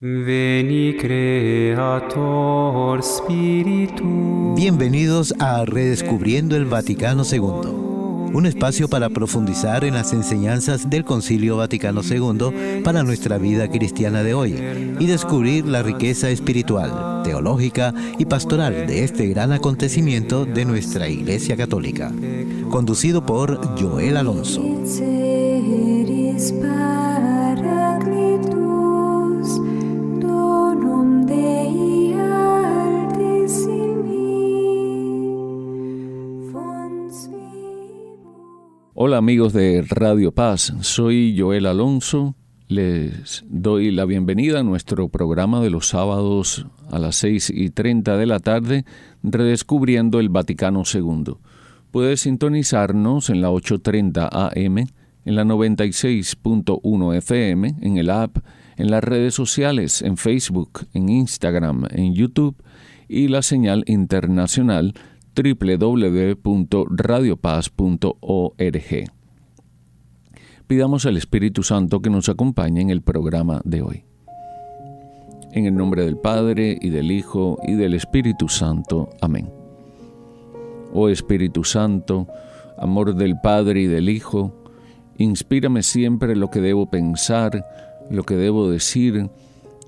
Veni Creator Spiritus. Bienvenidos a Redescubriendo el Vaticano II, un espacio para profundizar en las enseñanzas del Concilio Vaticano II para nuestra vida cristiana de hoy y descubrir la riqueza espiritual, teológica y pastoral de este gran acontecimiento de nuestra Iglesia Católica. Conducido por Joel Alonso. Hola amigos de Radio Paz, soy Joel Alonso. Les doy la bienvenida a nuestro programa de los sábados a las 6:30 de la tarde, Redescubriendo el Vaticano II. Puedes sintonizarnos en la 8:30 AM, en la 96.1 FM, en el app, en las redes sociales, en Facebook, en Instagram, en YouTube y la señal internacional www.radiopaz.org. Pidamos al Espíritu Santo que nos acompañe en el programa de hoy. En el nombre del Padre, y del Hijo, y del Espíritu Santo. Amén. Oh Espíritu Santo, amor del Padre y del Hijo, inspírame siempre lo que debo pensar, lo que debo decir,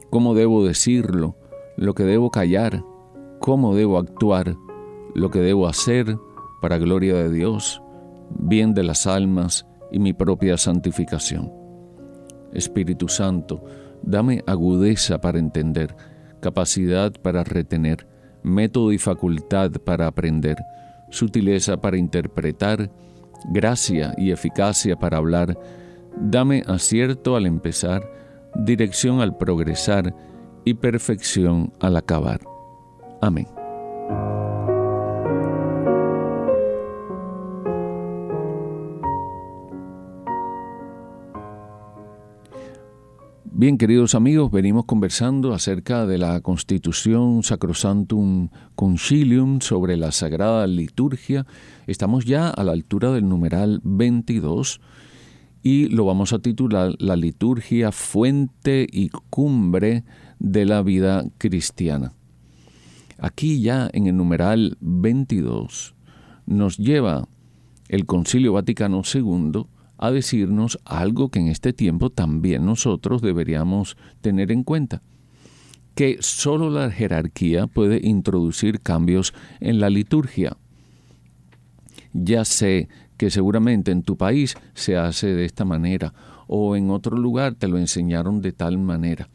cómo debo decirlo, lo que debo callar, cómo debo actuar, lo que debo hacer para gloria de Dios, bien de las almas y mi propia santificación. Espíritu Santo, dame agudeza para entender, capacidad para retener, método y facultad para aprender, sutileza para interpretar, gracia y eficacia para hablar. Dame acierto al empezar, dirección al progresar y perfección al acabar. Amén. Bien, queridos amigos, venimos conversando acerca de la Constitución Sacrosanctum Concilium sobre la Sagrada Liturgia. Estamos ya a la altura del numeral 22 y lo vamos a titular La Liturgia, Fuente y Cumbre de la Vida Cristiana. Aquí ya en el numeral 22 nos lleva el Concilio Vaticano II a decirnos algo que en este tiempo también nosotros deberíamos tener en cuenta, que solo la jerarquía puede introducir cambios en la liturgia. Ya sé que seguramente en tu país se hace de esta manera o en otro lugar te lo enseñaron de tal manera,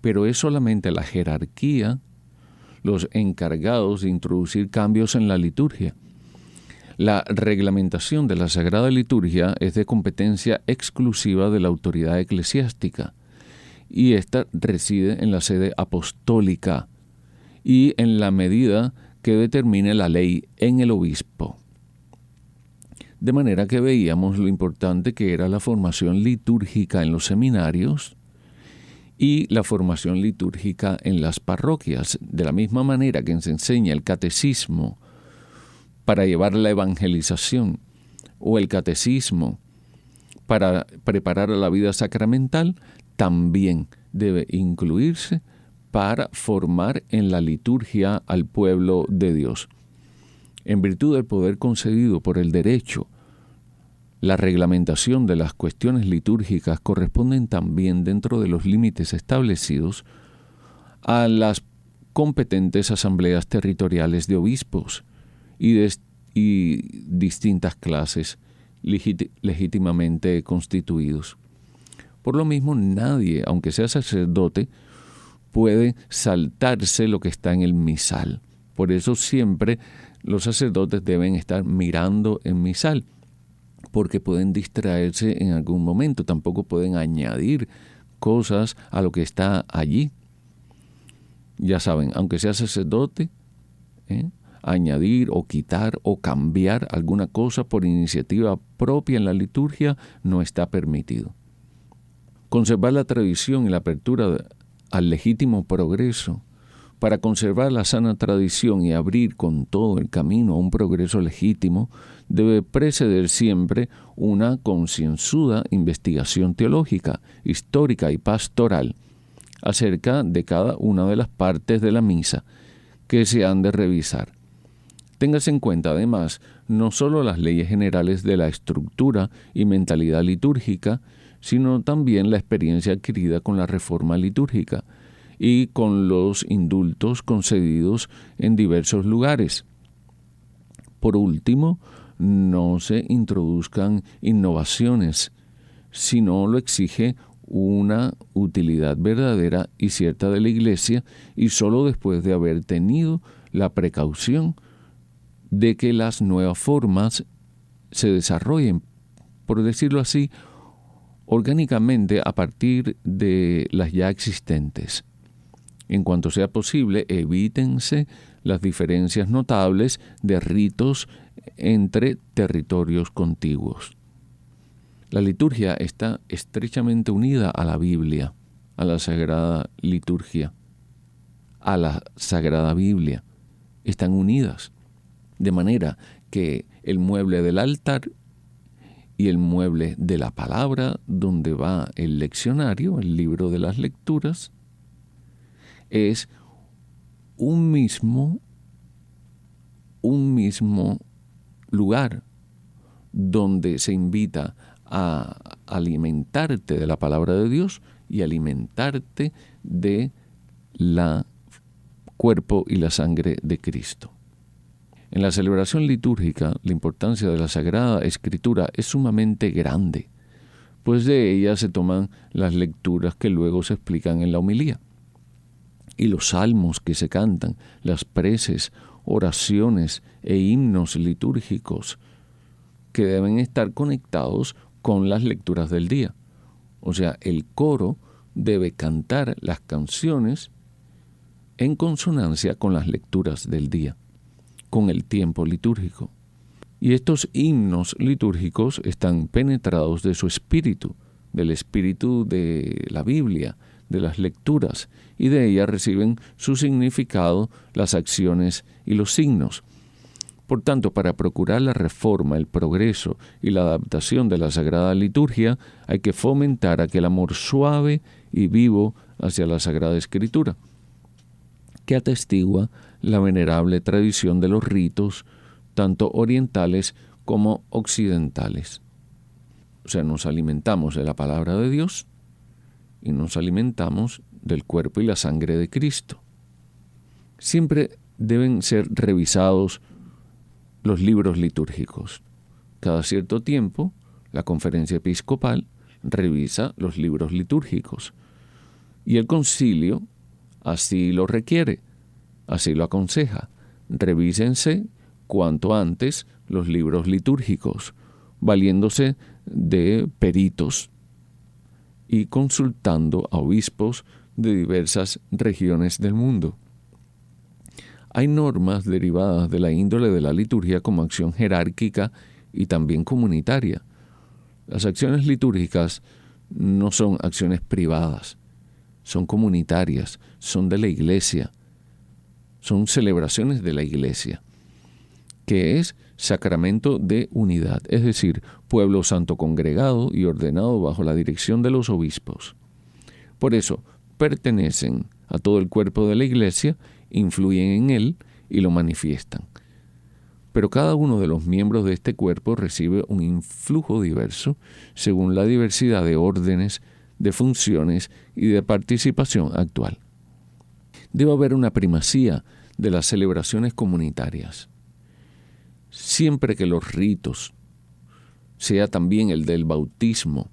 pero es solamente la jerarquía los encargados de introducir cambios en la liturgia. La reglamentación de la Sagrada Liturgia es de competencia exclusiva de la autoridad eclesiástica y esta reside en la sede apostólica y en la medida que determine la ley en el obispo. De manera que veíamos lo importante que era la formación litúrgica en los seminarios y la formación litúrgica en las parroquias, de la misma manera que se enseña el catecismo para llevar la evangelización o el catecismo para preparar a la vida sacramental, también debe incluirse para formar en la liturgia al pueblo de Dios. En virtud del poder concedido por el derecho, la reglamentación de las cuestiones litúrgicas corresponden también dentro de los límites establecidos a las competentes asambleas territoriales de obispos y distintas clases legítimamente constituidos. Por lo mismo, nadie, aunque sea sacerdote, puede saltarse lo que está en el misal. Por eso siempre los sacerdotes deben estar mirando en misal, porque pueden distraerse en algún momento. Tampoco pueden añadir cosas a lo que está allí. Ya saben, aunque sea sacerdote, añadir o quitar o cambiar alguna cosa por iniciativa propia en la liturgia no está permitido. Conservar la tradición y la apertura al legítimo progreso, para conservar la sana tradición y abrir con todo el camino a un progreso legítimo, debe preceder siempre una concienzuda investigación teológica, histórica y pastoral acerca de cada una de las partes de la misa que se han de revisar. Téngase en cuenta, además, no solo las leyes generales de la estructura y mentalidad litúrgica, sino también la experiencia adquirida con la reforma litúrgica y con los indultos concedidos en diversos lugares. Por último, no se introduzcan innovaciones, si no lo exige una utilidad verdadera y cierta de la Iglesia, y solo después de haber tenido la precaución de que las nuevas formas se desarrollen, por decirlo así, orgánicamente a partir de las ya existentes. En cuanto sea posible, evítense las diferencias notables de ritos entre territorios contiguos. La liturgia está estrechamente unida a la Biblia, a la Sagrada Liturgia, a la Sagrada Biblia. Están unidas, de manera que el mueble del altar y el mueble de la palabra, donde va el leccionario, el libro de las lecturas, es un mismo lugar donde se invita a alimentarte de la palabra de Dios y alimentarte de la cuerpo y la sangre de Cristo. En la celebración litúrgica, la importancia de la Sagrada Escritura es sumamente grande, pues de ella se toman las lecturas que luego se explican en la homilía. Y los salmos que se cantan, las preces, oraciones e himnos litúrgicos que deben estar conectados con las lecturas del día. O sea, el coro debe cantar las canciones en consonancia con las lecturas del día, con el tiempo litúrgico. Y estos himnos litúrgicos están penetrados de su espíritu, del espíritu de la Biblia, de las lecturas, y de ellas reciben su significado las acciones y los signos. Por tanto, para procurar la reforma, el progreso y la adaptación de la Sagrada Liturgia, hay que fomentar aquel amor suave y vivo hacia la Sagrada Escritura, que atestigua la venerable tradición de los ritos, tanto orientales como occidentales. O sea, nos alimentamos de la palabra de Dios y nos alimentamos del cuerpo y la sangre de Cristo. Siempre deben ser revisados los libros litúrgicos. Cada cierto tiempo, la Conferencia Episcopal revisa los libros litúrgicos y el concilio así lo requiere, así lo aconseja. Revísense cuanto antes los libros litúrgicos, valiéndose de peritos y consultando a obispos de diversas regiones del mundo. Hay normas derivadas de la índole de la liturgia como acción jerárquica y también comunitaria. Las acciones litúrgicas no son acciones privadas, son comunitarias, son de la Iglesia, son celebraciones de la Iglesia, que es sacramento de unidad, es decir, pueblo santo congregado y ordenado bajo la dirección de los obispos. Por eso, pertenecen a todo el cuerpo de la Iglesia, influyen en él y lo manifiestan. Pero cada uno de los miembros de este cuerpo recibe un influjo diverso según la diversidad de órdenes, de funciones y de participación actual. Debe haber una primacía de las celebraciones comunitarias. Siempre que los ritos, sea también el del bautismo,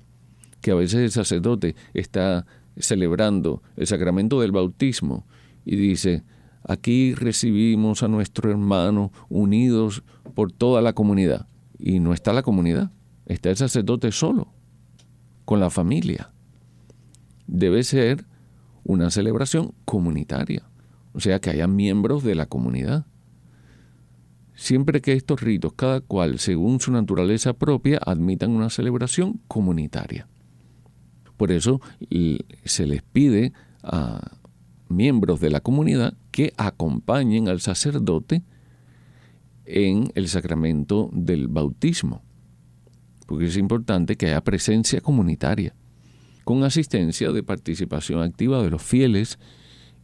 que a veces el sacerdote está celebrando el sacramento del bautismo y dice: aquí recibimos a nuestro hermano unidos por toda la comunidad. Y no está la comunidad, está el sacerdote solo, con la familia. Debe ser una celebración comunitaria, o sea, que haya miembros de la comunidad. Siempre que estos ritos, cada cual según su naturaleza propia, admitan una celebración comunitaria. Por eso se les pide a miembros de la comunidad que acompañen al sacerdote en el sacramento del bautismo, porque es importante que haya presencia comunitaria. con asistencia de participación activa de los fieles.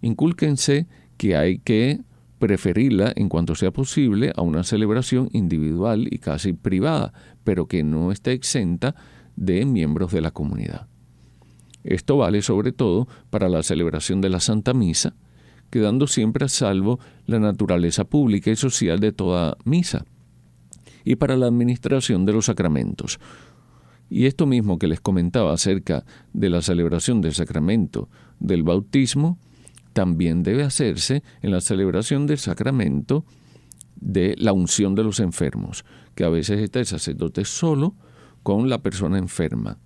Incúlquense que hay que preferirla en cuanto sea posible a una celebración individual y casi privada, pero que no esté exenta de miembros de la comunidad. Esto vale sobre todo para la celebración de la Santa Misa, quedando siempre a salvo la naturaleza pública y social de toda misa, y para la administración de los sacramentos. Y esto mismo que les comentaba acerca de la celebración del sacramento del bautismo, también debe hacerse en la celebración del sacramento de la unción de los enfermos, que a veces está el sacerdote solo con la persona enferma.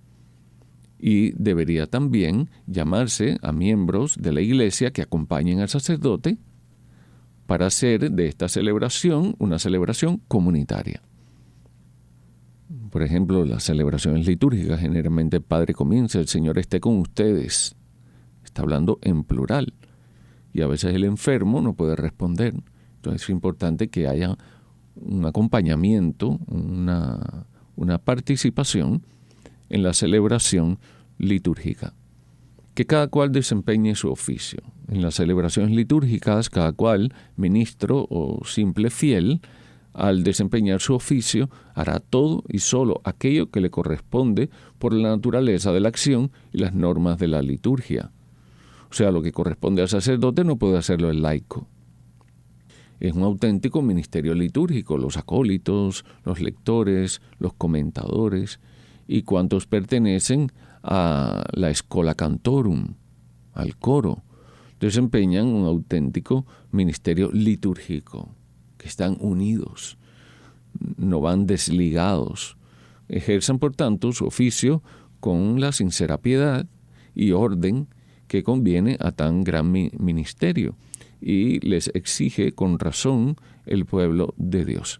Y debería también llamarse a miembros de la iglesia que acompañen al sacerdote para hacer de esta celebración una celebración comunitaria. Por ejemplo, las celebraciones litúrgicas, generalmente el Padre comienza, el Señor esté con ustedes. Está hablando en plural. Y a veces el enfermo no puede responder. Entonces es importante que haya un acompañamiento, una participación en la celebración litúrgica. Que cada cual desempeñe su oficio. En las celebraciones litúrgicas, cada cual, ministro o simple fiel, al desempeñar su oficio, hará todo y solo aquello que le corresponde por la naturaleza de la acción y las normas de la liturgia. O sea, lo que corresponde al sacerdote no puede hacerlo el laico. Es un auténtico ministerio litúrgico, los acólitos, los lectores, los comentadores y cuantos pertenecen a la Schola Cantorum, al coro, desempeñan un auténtico ministerio litúrgico, que están unidos, no van desligados, ejerzan por tanto su oficio con la sincera piedad y orden que conviene a tan gran ministerio y les exige con razón el pueblo de Dios.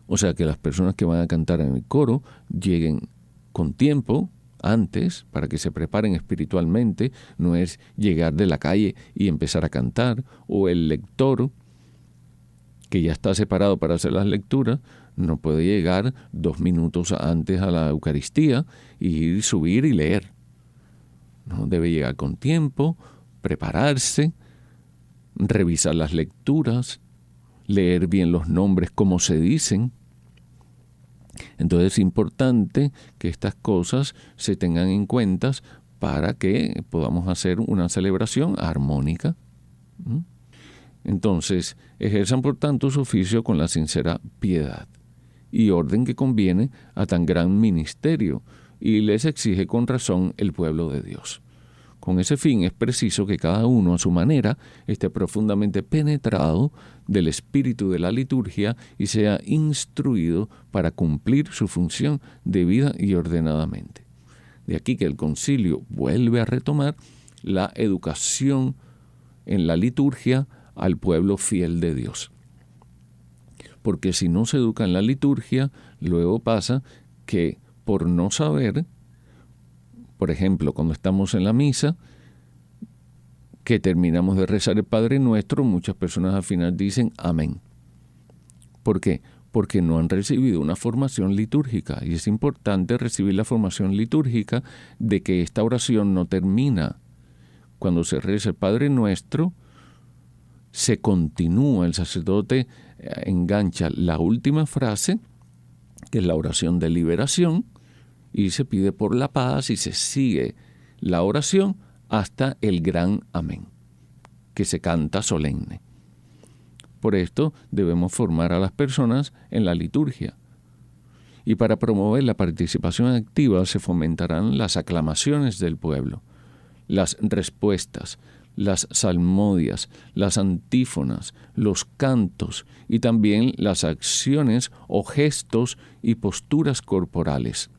O sea que las personas que van a cantar en el coro lleguen con tiempo antes para que se preparen espiritualmente, no es llegar de la calle y empezar a cantar, o el lector que ya está separado para hacer las lecturas, no puede llegar 2 minutos antes a la Eucaristía y subir y leer. No, debe llegar con tiempo, prepararse, revisar las lecturas, leer bien los nombres como se dicen. Entonces es importante que estas cosas se tengan en cuenta para que podamos hacer una celebración armónica. Entonces, ejerzan por tanto su oficio con la sincera piedad y orden que conviene a tan gran ministerio, y les exige con razón el pueblo de Dios. Con ese fin es preciso que cada uno a su manera esté profundamente penetrado del espíritu de la liturgia y sea instruido para cumplir su función debida y ordenadamente. De aquí que el concilio vuelve a retomar la educación en la liturgia al pueblo fiel de Dios. Porque si no se educa en la liturgia, luego pasa que por no saber, por ejemplo, cuando estamos en la misa, que terminamos de rezar el Padre Nuestro, muchas personas al final dicen amén. ¿Por qué? Porque no han recibido una formación litúrgica, y es importante recibir la formación litúrgica de que esta oración no termina. Cuando se reza el Padre Nuestro, se continúa, el sacerdote engancha la última frase, que es la oración de liberación, y se pide por la paz y se sigue la oración hasta el gran amén, que se canta solemne. Por esto debemos formar a las personas en la liturgia. Y para promover la participación activa se fomentarán las aclamaciones del pueblo, las respuestas, las salmodias, las antífonas, los cantos y también las acciones o gestos y posturas corporales.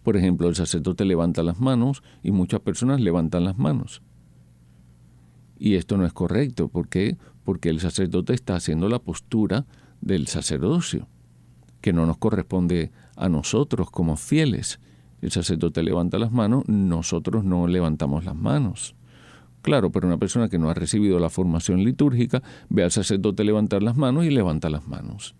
Por ejemplo, el sacerdote levanta las manos y muchas personas levantan las manos. Y esto no es correcto. ¿Por qué? Porque el sacerdote está haciendo la postura del sacerdocio, que no nos corresponde a nosotros como fieles. El sacerdote levanta las manos, nosotros no levantamos las manos. Claro, pero una persona que no ha recibido la formación litúrgica ve al sacerdote levantar las manos y levanta las manos.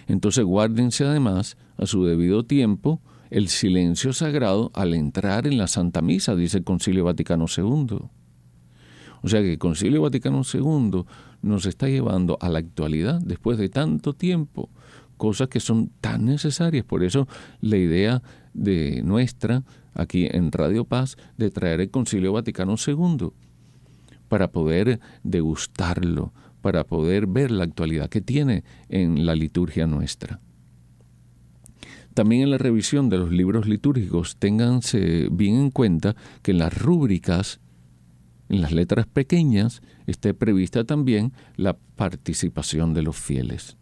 Entonces guárdense además a su debido tiempo el silencio sagrado al entrar en la Santa Misa, dice el Concilio Vaticano II. O sea que el Concilio Vaticano II nos está llevando a la actualidad, después de tanto tiempo, cosas que son tan necesarias. Por eso la idea de nuestra, aquí en Radio Paz, de traer el Concilio Vaticano II, para poder degustarlo, para poder ver la actualidad que tiene en la liturgia nuestra. También en la revisión de los libros litúrgicos, ténganse bien en cuenta que en las rúbricas, en las letras pequeñas, esté prevista también la participación de los fieles.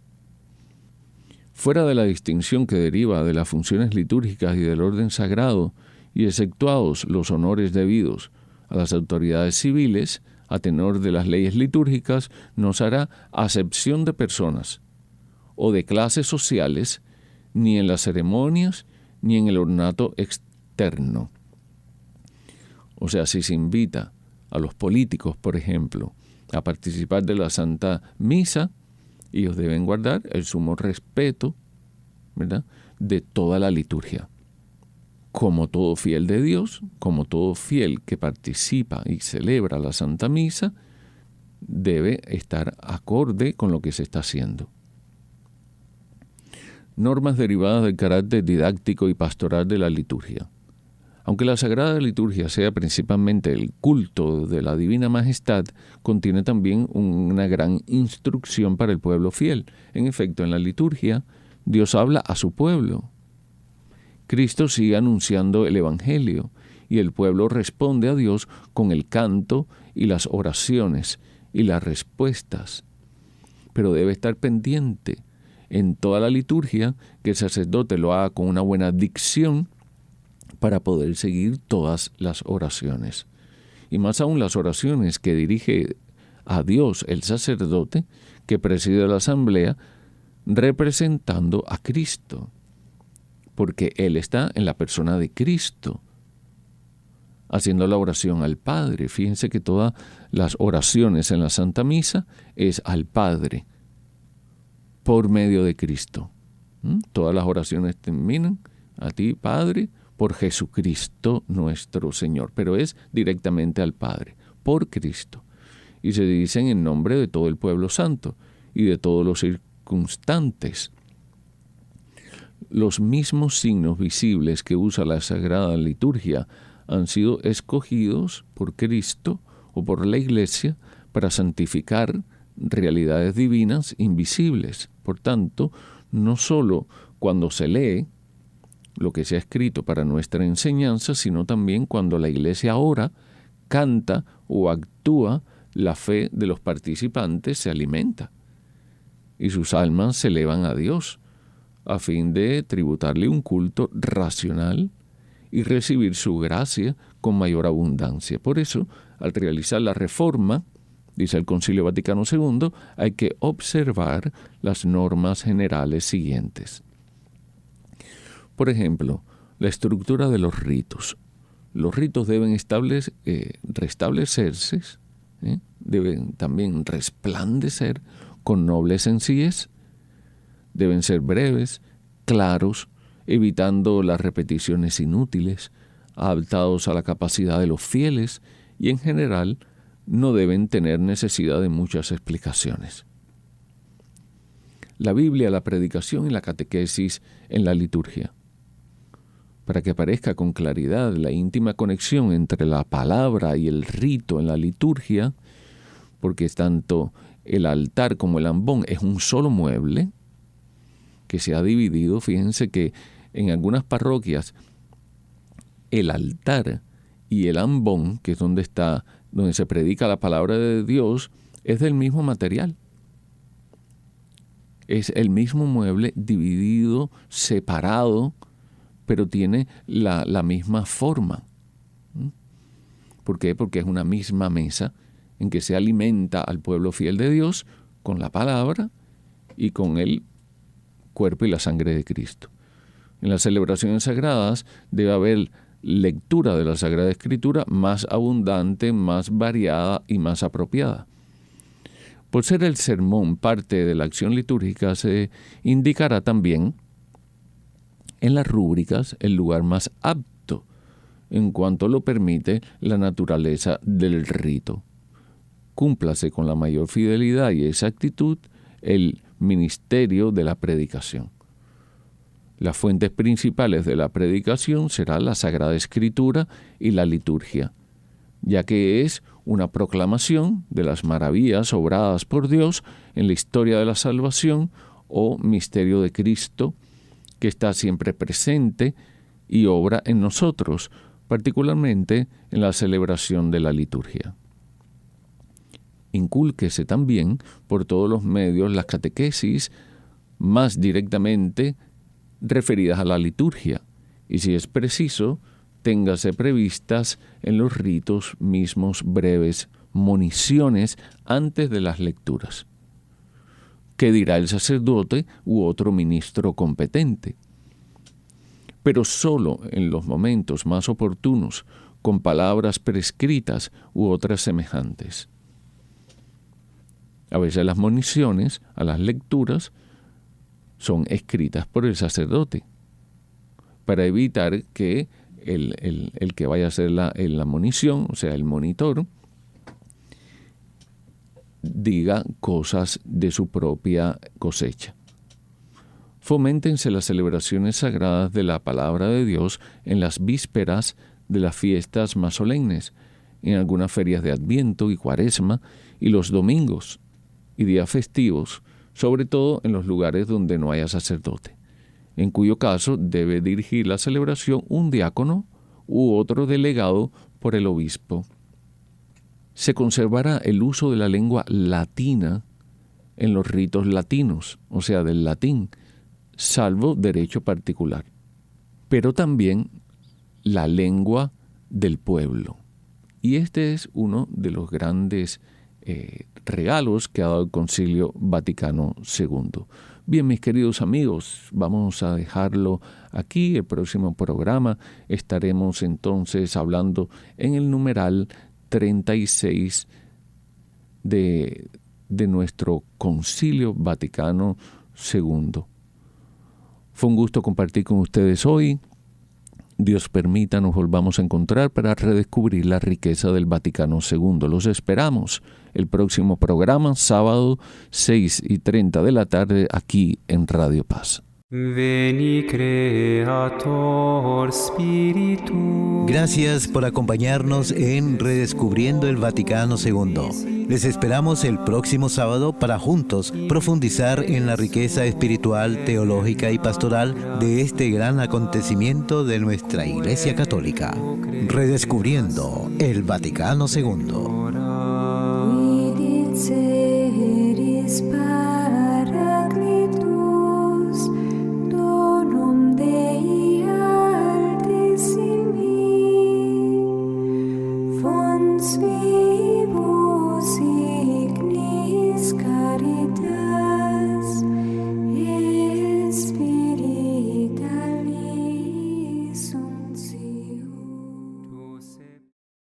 Fuera de la distinción que deriva de las funciones litúrgicas y del orden sagrado, y exceptuados los honores debidos a las autoridades civiles, a tenor de las leyes litúrgicas, no se hará acepción de personas o de clases sociales, ni en las ceremonias, ni en el ornato externo. O sea, si se invita a los políticos, por ejemplo, a participar de la Santa Misa, ellos deben guardar el sumo respeto, ¿verdad?, de toda la liturgia. Como todo fiel de Dios, como todo fiel que participa y celebra la Santa Misa, debe estar acorde con lo que se está haciendo. Normas derivadas del carácter didáctico y pastoral de la liturgia. Aunque la Sagrada Liturgia sea principalmente el culto de la Divina Majestad, contiene también una gran instrucción para el pueblo fiel. En efecto, en la liturgia, Dios habla a su pueblo. Cristo sigue anunciando el Evangelio y el pueblo responde a Dios con el canto y las oraciones y las respuestas. Pero debe estar pendiente en toda la liturgia que el sacerdote lo haga con una buena dicción para poder seguir todas las oraciones. Y más aún las oraciones que dirige a Dios el sacerdote que preside la asamblea representando a Cristo, porque Él está en la persona de Cristo, haciendo la oración al Padre. Fíjense que todas las oraciones en la Santa Misa es al Padre, por medio de Cristo. Todas las oraciones terminan a ti, Padre, por Jesucristo nuestro Señor, pero es directamente al Padre, por Cristo. Y se dicen en nombre de todo el pueblo santo y de todos los circunstantes. Los mismos signos visibles que usa la Sagrada Liturgia han sido escogidos por Cristo o por la Iglesia para santificar realidades divinas invisibles. Por tanto, no solo cuando se lee lo que se ha escrito para nuestra enseñanza, sino también cuando la Iglesia ora, canta o actúa, la fe de los participantes se alimenta y sus almas se elevan a Dios a fin de tributarle un culto racional y recibir su gracia con mayor abundancia. Por eso, al realizar la reforma, dice el Concilio Vaticano II, hay que observar las normas generales siguientes. Por ejemplo, la estructura de los ritos. Los ritos deben restablecerse, deben también resplandecer con noble sencillez. Deben ser breves, claros, evitando las repeticiones inútiles, adaptados a la capacidad de los fieles y en general no deben tener necesidad de muchas explicaciones. La Biblia, la predicación y la catequesis en la liturgia. Para que aparezca con claridad la íntima conexión entre la palabra y el rito en la liturgia, porque tanto el altar como el ambón es un solo mueble que se ha dividido. Fíjense que en algunas parroquias el altar y el ambón, que es donde se predica la palabra de Dios, es del mismo material. Es el mismo mueble dividido, separado, pero tiene la misma forma. ¿Por qué? Porque es una misma mesa en que se alimenta al pueblo fiel de Dios con la palabra y con el cuerpo y la sangre de Cristo. En las celebraciones sagradas debe haber lectura de la Sagrada Escritura más abundante, más variada y más apropiada. Por ser el sermón parte de la acción litúrgica, se indicará también en las rúbricas el lugar más apto, en cuanto lo permite la naturaleza del rito. Cúmplase con la mayor fidelidad y exactitud el ministerio de la predicación. Las fuentes principales de la predicación serán la Sagrada Escritura y la liturgia, ya que es una proclamación de las maravillas obradas por Dios en la historia de la salvación o misterio de Cristo, que está siempre presente y obra en nosotros, particularmente en la celebración de la liturgia. Incúlquese también por todos los medios las catequesis más directamente referidas a la liturgia, y si es preciso, téngase previstas en los ritos mismos breves moniciones antes de las lecturas. ¿Qué dirá el sacerdote u otro ministro competente? Pero solo en los momentos más oportunos, con palabras prescritas u otras semejantes. A veces las moniciones a las lecturas son escritas por el sacerdote, para evitar que el que vaya a hacer la monición, o sea, el monitor, diga cosas de su propia cosecha. Foméntense las celebraciones sagradas de la palabra de Dios en las vísperas de las fiestas más solemnes, en algunas ferias de Adviento y Cuaresma, y los domingos y días festivos, sobre todo en los lugares donde no haya sacerdote, en cuyo caso debe dirigir la celebración un diácono u otro delegado por el obispo. Se conservará el uso de la lengua latina en los ritos latinos, o sea, del latín, salvo derecho particular, pero también la lengua del pueblo. Y este es uno de los grandes regalos que ha dado el Concilio Vaticano II. Bien, mis queridos amigos, vamos a dejarlo aquí. El próximo programa estaremos entonces hablando en el numeral 36 de nuestro Concilio Vaticano II. Fue un gusto compartir con ustedes hoy. Dios permita nos volvamos a encontrar para redescubrir la riqueza del Vaticano II. Los esperamos el próximo programa, sábado 6:30 de la tarde, aquí en Radio Paz. Veni Creator Spiritus. Gracias por acompañarnos en Redescubriendo el Vaticano II. Les esperamos el próximo sábado para juntos profundizar en la riqueza espiritual, teológica y pastoral de este gran acontecimiento de nuestra Iglesia Católica. Redescubriendo el Vaticano II. Sweet.